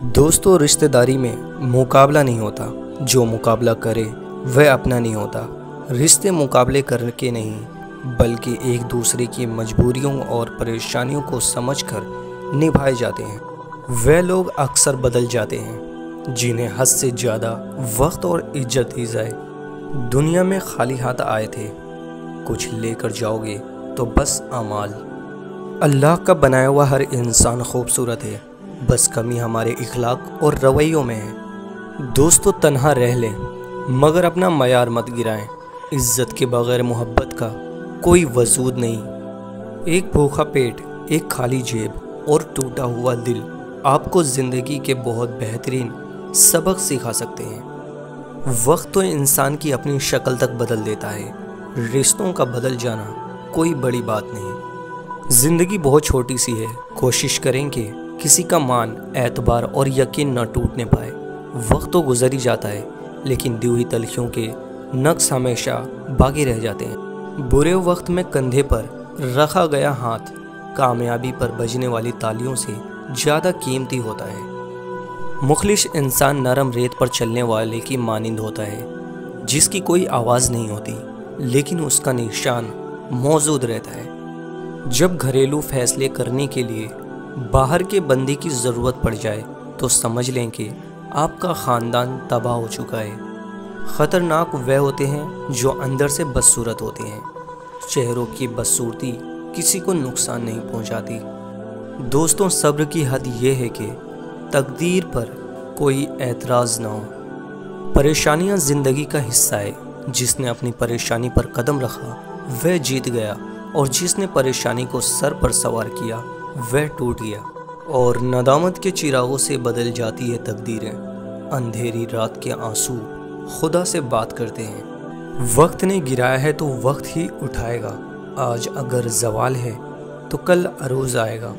دوستو رشتہ داری میں مقابلہ نہیں ہوتا، جو مقابلہ کرے وہ اپنا نہیں ہوتا۔ رشتے مقابلے کر کے نہیں بلکہ ایک دوسرے کی مجبوریوں اور پریشانیوں کو سمجھ کر نبھائے جاتے ہیں۔ وہ لوگ اکثر بدل جاتے ہیں جنہیں حد سے زیادہ وقت اور عزت دی جائے۔ دنیا میں خالی ہاتھ آئے تھے، کچھ لے کر جاؤ گے تو بس اعمال۔ اللہ کا بنایا ہوا ہر انسان خوبصورت ہے، بس کمی ہمارے اخلاق اور رویوں میں ہے۔ دوستو تنہا رہ لیں مگر اپنا معیار مت گرائیں۔ عزت کے بغیر محبت کا کوئی وجود نہیں۔ ایک بھوکا پیٹ، ایک خالی جیب اور ٹوٹا ہوا دل آپ کو زندگی کے بہت بہترین سبق سکھا سکتے ہیں۔ وقت تو انسان کی اپنی شکل تک بدل دیتا ہے، رشتوں کا بدل جانا کوئی بڑی بات نہیں۔ زندگی بہت چھوٹی سی ہے، کوشش کریں کہ کسی کا مان، اعتبار اور یقین نہ ٹوٹنے پائے۔ وقت تو گزر ہی جاتا ہے لیکن دی ہوئی تلخیوں کے نقص ہمیشہ باقی رہ جاتے ہیں۔ برے وقت میں کندھے پر رکھا گیا ہاتھ کامیابی پر بجنے والی تالیوں سے زیادہ قیمتی ہوتا ہے۔ مخلص انسان نرم ریت پر چلنے والے کی مانند ہوتا ہے، جس کی کوئی آواز نہیں ہوتی لیکن اس کا نشان موجود رہتا ہے۔ جب گھریلو فیصلے کرنے کے لیے باہر کے بندے کی ضرورت پڑ جائے تو سمجھ لیں کہ آپ کا خاندان تباہ ہو چکا ہے۔ خطرناک وہ ہوتے ہیں جو اندر سے بدصورت ہوتے ہیں۔ چہروں کی بدصورتی کسی کو نقصان نہیں پہنچاتی۔ دوستوں صبر کی حد یہ ہے کہ تقدیر پر کوئی اعتراض نہ ہو۔ پریشانیاں زندگی کا حصہ ہے، جس نے اپنی پریشانی پر قدم رکھا وہ جیت گیا، اور جس نے پریشانی کو سر پر سوار کیا وہ ٹوٹ گیا۔ اور ندامت کے چراغوں سے بدل جاتی ہے تقدیریں۔ اندھیری رات کے آنسو خدا سے بات کرتے ہیں۔ وقت نے گرایا ہے تو وقت ہی اٹھائے گا۔ آج اگر زوال ہے تو کل عروج آئے گا۔